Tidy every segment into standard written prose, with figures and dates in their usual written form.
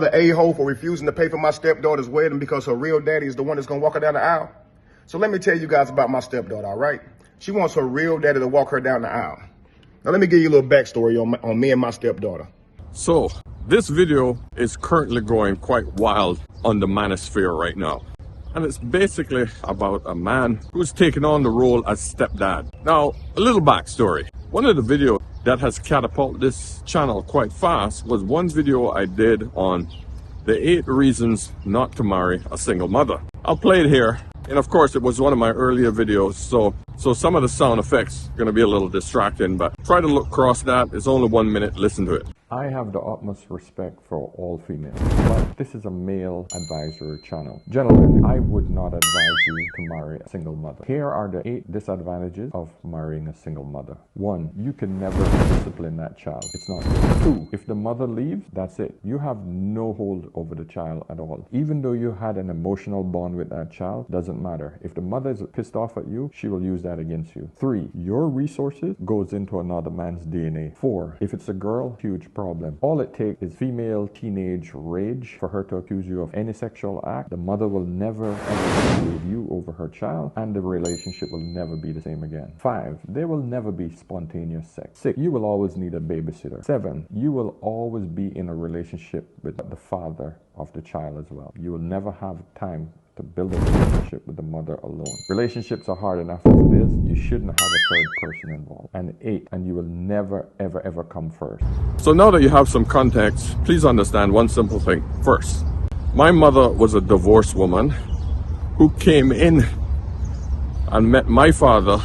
The a-hole for refusing to pay for my stepdaughter's wedding because her real daddy is the one that's gonna walk her down the aisle. So let me tell you guys about my stepdaughter, all right? She wants her real daddy to walk her down the aisle. Now let me give you a little backstory on me and my stepdaughter. So this video is currently going quite wild on the manosphere right now. And it's basically about a man who's taken on the role as stepdad. Now, a little backstory. One of the videos that has catapulted this channel quite fast was one video I did on the 8 reasons not to marry a single mother. I'll play it here. And of course, it was one of my earlier videos, so some of the sound effects are going to be a little distracting, but try to look across that. It's only 1 minute. Listen to it. I have the utmost respect for all females, but this is a male advisory channel. Gentlemen, I would not advise you to marry a single mother. Here are the 8 disadvantages of marrying a single mother. 1, you can never discipline that child. It's not good. 2, if the mother leaves, that's it. You have no hold over the child at all. Even though you had an emotional bond with that child, doesn't matter. If the mother is pissed off at you, she will use that against you. 3, your resources goes into another man's DNA. 4, if it's a girl, huge problem. All it takes is female teenage rage for her to accuse you of any sexual act. The mother will never ever leave you over her child, and the relationship will never be the same again. 5, there will never be spontaneous sex. 6, you will always need a babysitter. 7, you will always be in a relationship with the father of the child as well. You will never have time to build a relationship with the mother alone. Relationships are hard enough as it is. You shouldn't have a third person involved. And 8, and you will never, ever, ever come first. So now that you have some context, please understand one simple thing. First, my mother was a divorced woman who came in and met my father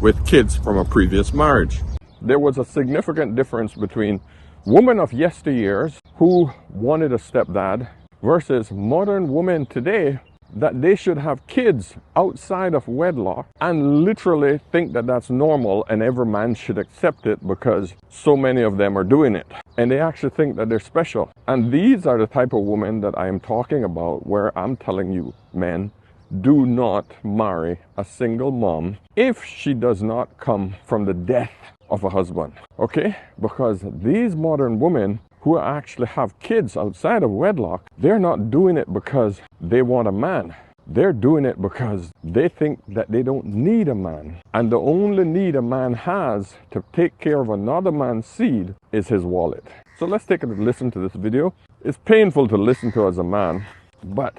with kids from a previous marriage. There was a significant difference between women of yesteryears who wanted a stepdad versus modern women today that they should have kids outside of wedlock and literally think that that's normal and every man should accept it because so many of them are doing it. And they actually think that they're special. And these are the type of women that I am talking about, where I'm telling you, men, do not marry a single mom if she does not come from the death of a husband. Okay? Because these modern women who actually have kids outside of wedlock, they're not doing it because they want a man. They're doing it because they think that they don't need a man. And the only need a man has to take care of another man's seed is his wallet. So let's take a listen to this video. It's painful to listen to as a man, but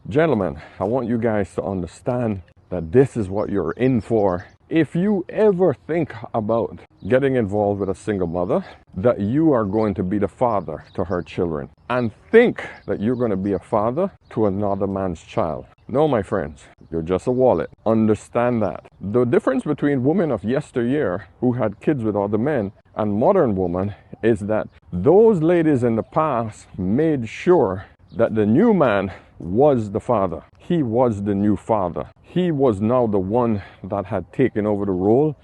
gentlemen, I want you guys to understand that this is what you're in for. If you ever think about getting involved with a single mother, that you are going to be the father to her children, and think that you're going to be a father to another man's child. No, my friends, you're just a wallet. Understand that. The difference between women of yesteryear who had kids with other men and modern women is that those ladies in the past made sure that the new man was the father. He was the new father. He was now the one that had taken over the role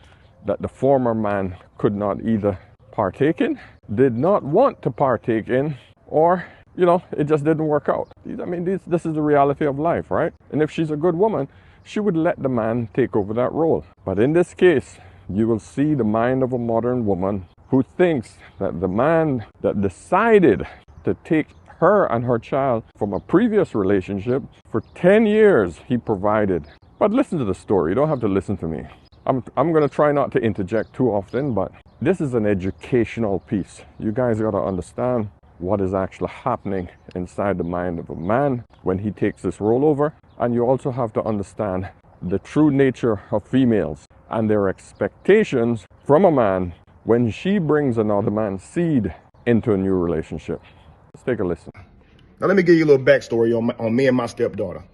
that the former man could not either partake in, did not want to partake in, or, it just didn't work out. I mean, this is the reality of life, right? And if she's a good woman, she would let the man take over that role. But in this case, you will see the mind of a modern woman who thinks that the man that decided to take her and her child from a previous relationship, for 10 years he provided. But listen to the story. You don't have to listen to me. I'm going to try not to interject too often, but this is an educational piece. You guys got to understand what is actually happening inside the mind of a man when he takes this role over. And you also have to understand the true nature of females and their expectations from a man when she brings another man's seed into a new relationship. Let's take a listen. Now let me give you a little backstory on me and my stepdaughter.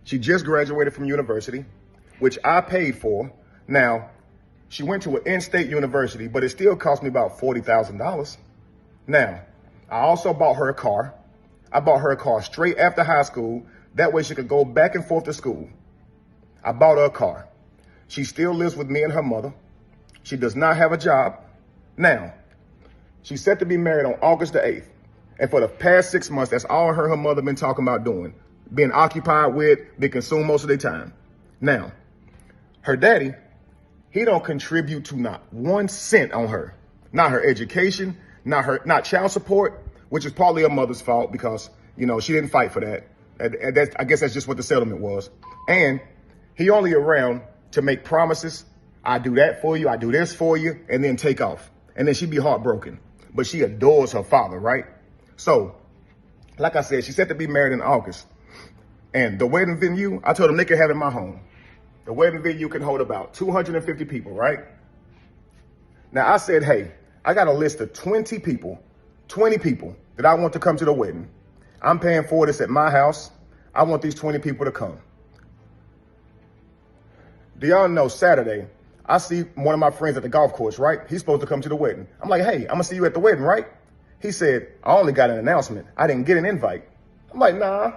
She just graduated from university, which I paid for. Now, she went to an in-state university, but it still cost me about $40,000. Now, I also bought her a car. I bought her a car straight after high school. That way she could go back and forth to school. I bought her a car. She still lives with me and her mother. She does not have a job. Now, she's set to be married on August the 8th. And for the past 6 months, that's all her and her mother been talking about doing. Being occupied with, being consumed most of their time. Now, her daddy, he don't contribute to not 1 cent on her. Not her education, not child support, which is partly her mother's fault because, you know, she didn't fight for that. And that's, I guess that's just what the settlement was. And he only around to make promises. I do that for you. I do this for you, and then take off. And then she'd be heartbroken. But she adores her father, right? So, like I said, she's set to be married in August. And the wedding venue, I told them they could have it in my home. The wedding venue can hold about 250 people, right? Now, I said, hey, I got a list of 20 people that I want to come to the wedding. I'm paying for this at my house. I want these 20 people to come. Do y'all know Saturday, I see one of my friends at the golf course, right? He's supposed to come to the wedding. I'm like, hey, I'm gonna see you at the wedding, right? He said, I only got an announcement. I didn't get an invite. I'm like, nah.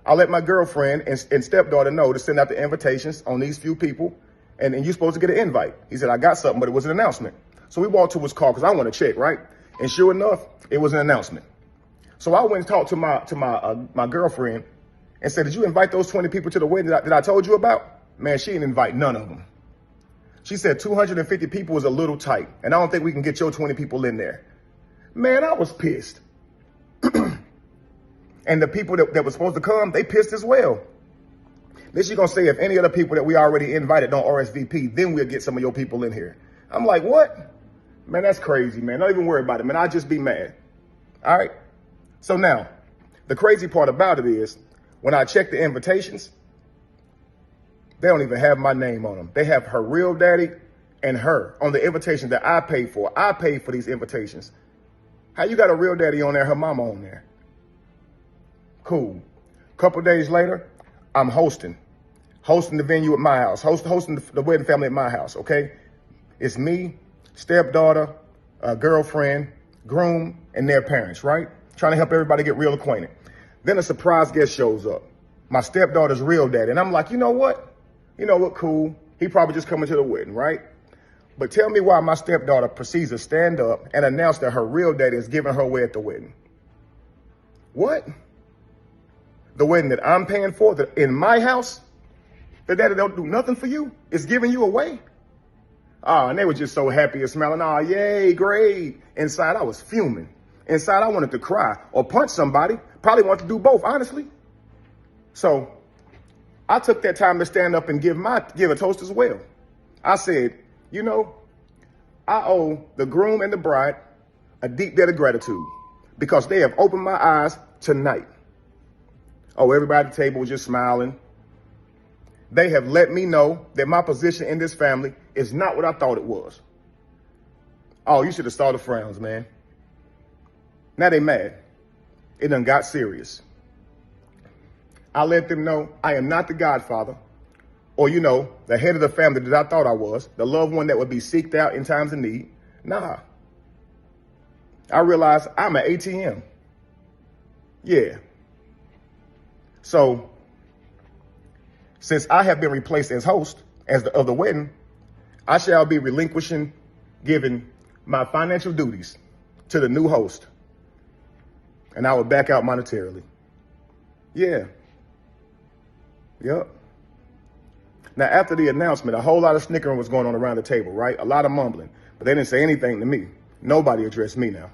I'll let my girlfriend and stepdaughter know to send out the invitations on these few people, and you're supposed to get an invite. He said, I got something, but it was an announcement. So we walked to his car because I want to check, right? And sure enough, it was an announcement. So I went and talked to my girlfriend and said, did you invite those 20 people to the wedding that I told you about? Man, she didn't invite none of them. She said 250 people is a little tight, and I don't think we can get your 20 people in there. Man, I was pissed. And the people that were supposed to come, they pissed as well. Then she gonna say if any other people that we already invited don't RSVP, then we'll get some of your people in here. I'm like, what? Man, that's crazy, man. Don't even worry about it, man. I'll just be mad. All right? So now, the crazy part about it is, when I check the invitations, they don't even have my name on them. They have her real daddy and her on the invitation that I paid for. I paid for these invitations. How you got a real daddy on there, her mama on there? Cool. Couple days later, I'm hosting the venue at my house, hosting the wedding family at my house, okay? It's me, stepdaughter, girlfriend, groom, and their parents, right? Trying to help everybody get real acquainted. Then a surprise guest shows up, my stepdaughter's real daddy. And I'm like, you know what? Cool. He probably just coming to the wedding, right? But tell me why my stepdaughter proceeds to stand up and announce that her real daddy is giving her away at the wedding. What? The wedding that I'm paying for, that in my house, the daddy don't do nothing for you, is giving you away? Oh, and they were just so happy and smiling. Oh, yay, great. Inside, I was fuming. Inside, I wanted to cry or punch somebody. Probably wanted to do both, honestly. So I took that time to stand up and give a toast as well. I said, I owe the groom and the bride a deep debt of gratitude because they have opened my eyes tonight. Oh, everybody at the table was just smiling. They have let me know that my position in this family is not what I thought it was. Oh, you should have saw the frowns, man. Now they mad. It done got serious. I let them know I am not the godfather or, the head of the family that I thought I was, the loved one that would be seeked out in times of need. Nah. I realized I'm an ATM. Yeah. So, since I have been replaced as host of the wedding, I shall be giving my financial duties to the new host. And I will back out monetarily. Yeah. Yep. Now, after the announcement, a whole lot of snickering was going on around the table, right? A lot of mumbling, but they didn't say anything to me. Nobody addressed me now.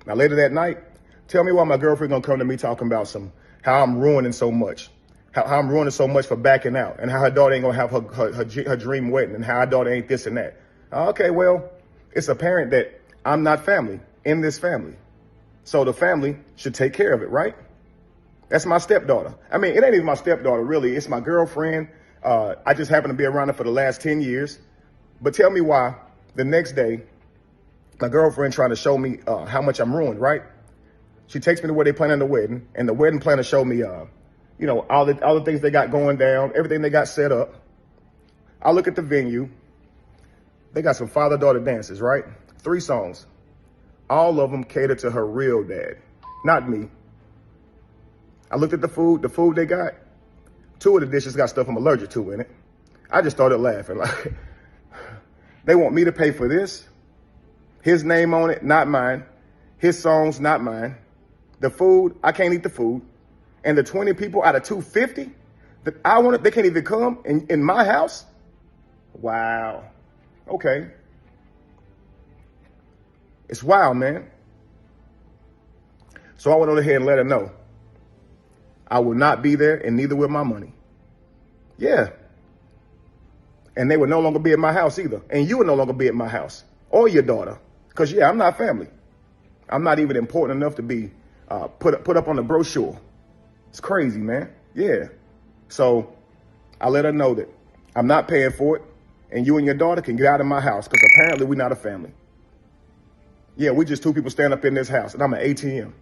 Now, later that night, tell me why my girlfriend gonna come to me talking about how I'm ruining so much, how I'm ruining so much for backing out, and how her daughter ain't gonna have her dream wedding, and how her daughter ain't this and that. Okay, well, it's apparent that I'm not family in this family. So the family should take care of it, right? That's my stepdaughter. I mean, it ain't even my stepdaughter, really. It's my girlfriend. I just happen to be around her for the last 10 years. But tell me why the next day, my girlfriend trying to show me how much I'm ruined, right? She takes me to where they planning the wedding, and the wedding planner showed me, all the things they got going down, everything they got set up. I look at the venue. They got some father-daughter dances, right? 3 songs. All of them cater to her real dad, not me. I looked at the food they got. 2 of the dishes got stuff I'm allergic to in it. I just started laughing. Like, they want me to pay for this. His name on it, not mine. His songs, not mine. The food, I can't eat the food. And the 20 people out of 250 that I wanted, they can't even come in my house? Wow. Okay. It's wild, man. So I went on ahead and let her know I will not be there, and neither will my money. Yeah. And they would no longer be at my house either. And you would no longer be at my house or your daughter. Because, yeah, I'm not family. I'm not even important enough to be put up on the brochure. It's crazy, man. Yeah. So I let her know that I'm not paying for it, and you and your daughter can get out of my house because apparently we're not a family. Yeah, we just two people stand up in this house, and I'm an ATM.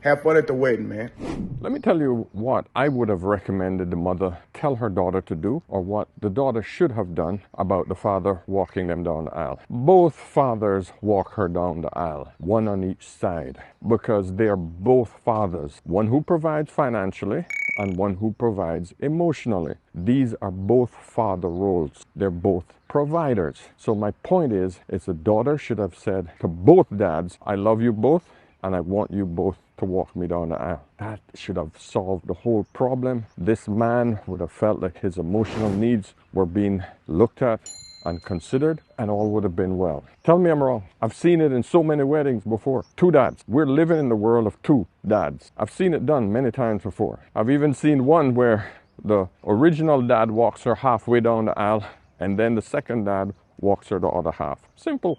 Have fun at the wedding, man. Let me tell you what I would have recommended the mother tell her daughter to do, or what the daughter should have done about the father walking them down the aisle. Both fathers walk her down the aisle, one on each side, because they are both fathers. One who provides financially and one who provides emotionally. These are both father roles. They're both providers. So my point is the daughter should have said to both dads, I love you both, and I want you both to walk me down the aisle. That should have solved the whole problem. This man would have felt like his emotional needs were being looked at and considered, and all would have been well. Tell me I'm wrong. I've seen it in so many weddings before. Two dads. We're living in the world of two dads. I've seen it done many times before. I've even seen one where the original dad walks her halfway down the aisle, and then the second dad walks her the other half. Simple.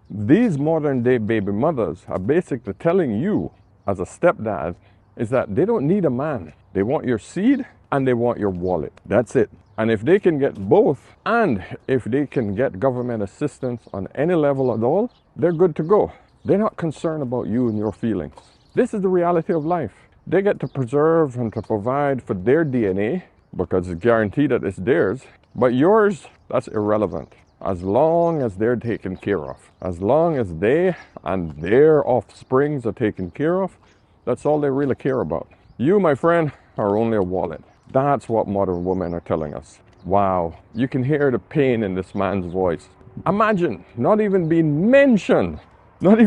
These modern day baby mothers are basically telling you as a stepdad is that they don't need a man. They want your seed and they want your wallet. That's it. And if they can get both, and if they can get government assistance on any level at all, they're good to go. They're not concerned about you and your feelings. This is the reality of life. They get to preserve and to provide for their DNA because it's guaranteed that it's theirs, but yours, that's irrelevant. As long as they're taken care of, as long as they and their offsprings are taken care of, that's all they really care about. You, my friend, are only a wallet. That's what modern women are telling us. Wow, you can hear the pain in this man's voice. Imagine not even being mentioned on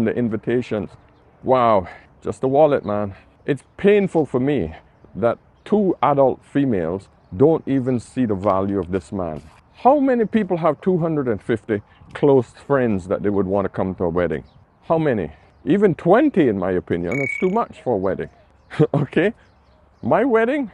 the invitations. Wow, just a wallet, man. It's painful for me that two adult females don't even see the value of this man. How many people have 250 close friends that they would want to come to a wedding? How many? Even 20, in my opinion, is too much for a wedding. Okay? My wedding,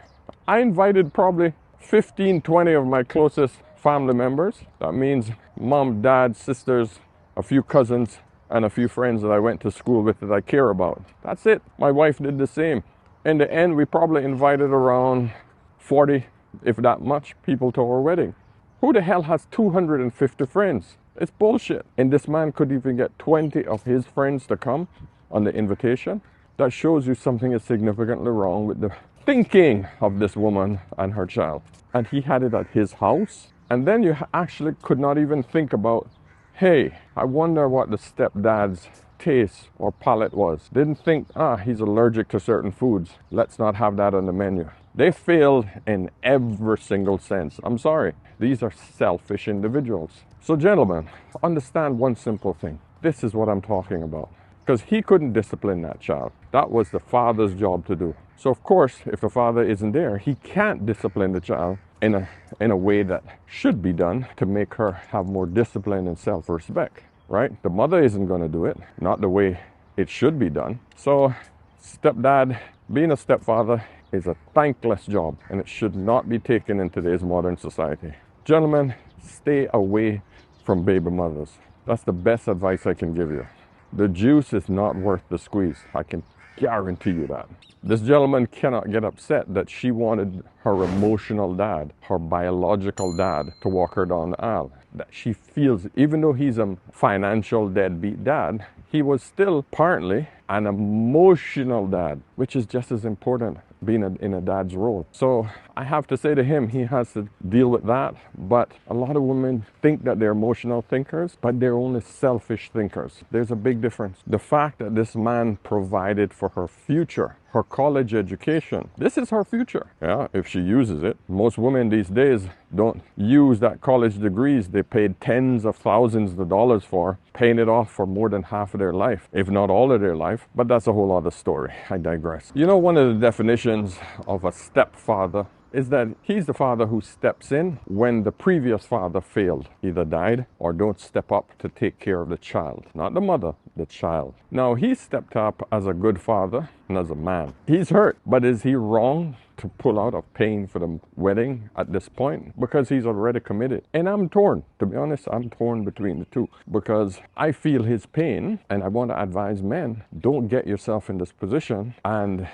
I invited probably 15, 20 of my closest family members. That means mom, dad, sisters, a few cousins, and a few friends that I went to school with that I care about. That's it. My wife did the same. In the end, we probably invited around 40, if that much, people to our wedding. Who the hell has 250 friends? It's bullshit. And this man could even get 20 of his friends to come on the invitation. That shows you something is significantly wrong with the thinking of this woman and her child. And he had it at his house. And then you actually could not even think about, hey, I wonder what the stepdad's taste or palate was. Didn't think, he's allergic to certain foods. Let's not have that on the menu. They failed in every single sense. I'm sorry. These are selfish individuals. So gentlemen, understand one simple thing. This is what I'm talking about. Because he couldn't discipline that child. That was the father's job to do. So of course, if the father isn't there, he can't discipline the child in a way that should be done to make her have more discipline and self-respect, right? The mother isn't going to do it, not the way it should be done. So stepdad, being a stepfather is a thankless job, and it should not be taken in today's modern society. Gentlemen, stay away from baby mothers. That's the best advice I can give you. The juice is not worth the squeeze. I can guarantee you that. This gentleman cannot get upset that she wanted her emotional dad, her biological dad, to walk her down the aisle. That she feels, even though he's a financial deadbeat dad, he was still apparently an emotional dad, which is just as important, being in a dad's role. So I have to say to him, he has to deal with that. But a lot of women think that they're emotional thinkers, but they're only selfish thinkers. There's a big difference. The fact that this man provided for her future, her college education, this is her future. Yeah, if she uses it. Most women these days don't use that college degrees they paid tens of thousands of dollars for, paying it off for more than half of their life, if not all of their life. But that's a whole other story. I digress. You know, one of the definitions of a stepfather is that he's the father who steps in when the previous father failed, either died or don't step up to take care of the child. Not the mother, the child. Now, he stepped up as a good father and as a man. He's hurt, but is he wrong to pull out of paying for the wedding at this point? Because he's already committed. And I'm torn. To be honest, I'm torn between the two, because I feel his pain, and I want to advise men, don't get yourself in this position. And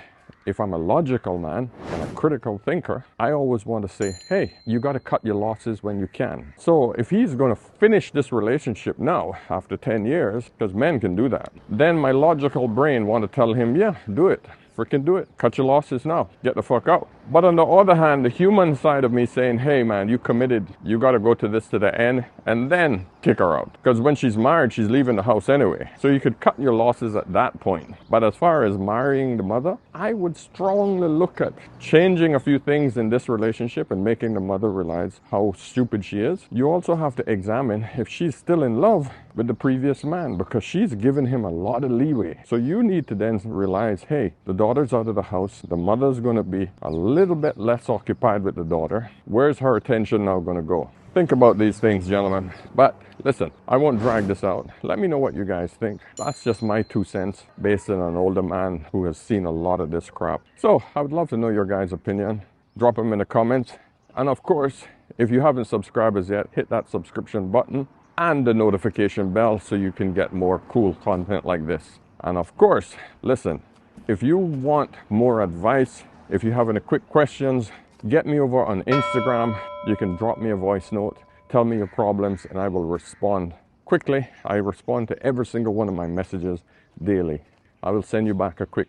if I'm a logical man and a critical thinker, I always want to say, hey, you got to cut your losses when you can. So if he's going to finish this relationship now after 10 years, because men can do that, then my logical brain want to tell him, yeah, do it. Freaking do it. Cut your losses now. Get the fuck out. But on the other hand, the human side of me saying, hey man, you committed. You got to go to this to the end and then kick her out. Because when she's married, she's leaving the house anyway. So you could cut your losses at that point. But as far as marrying the mother, I would strongly look at changing a few things in this relationship and making the mother realize how stupid she is. You also have to examine if she's still in love with the previous man, because she's given him a lot of leeway. So you need to then realize, hey, the daughter's out of the house. The mother's going to be a little bit less occupied with the daughter. Where's her attention now going to go? Think about these things, gentlemen. But listen, I won't drag this out. Let me know what you guys think. That's just my 2 cents based on an older man who has seen a lot of this crap. So I would love to know your guys' opinion. Drop them in the comments. And of course, if you haven't subscribed as yet, hit that subscription button and the notification bell so you can get more cool content like this. And of course, listen, if you want more advice, if you have any quick questions, get me over on Instagram. You can drop me a voice note, tell me your problems, and I will respond quickly. I respond to every single one of my messages daily. I will send you back a quick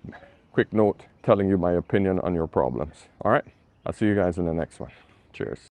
note telling you my opinion on your problems. All right? I'll see you guys in the next one. Cheers.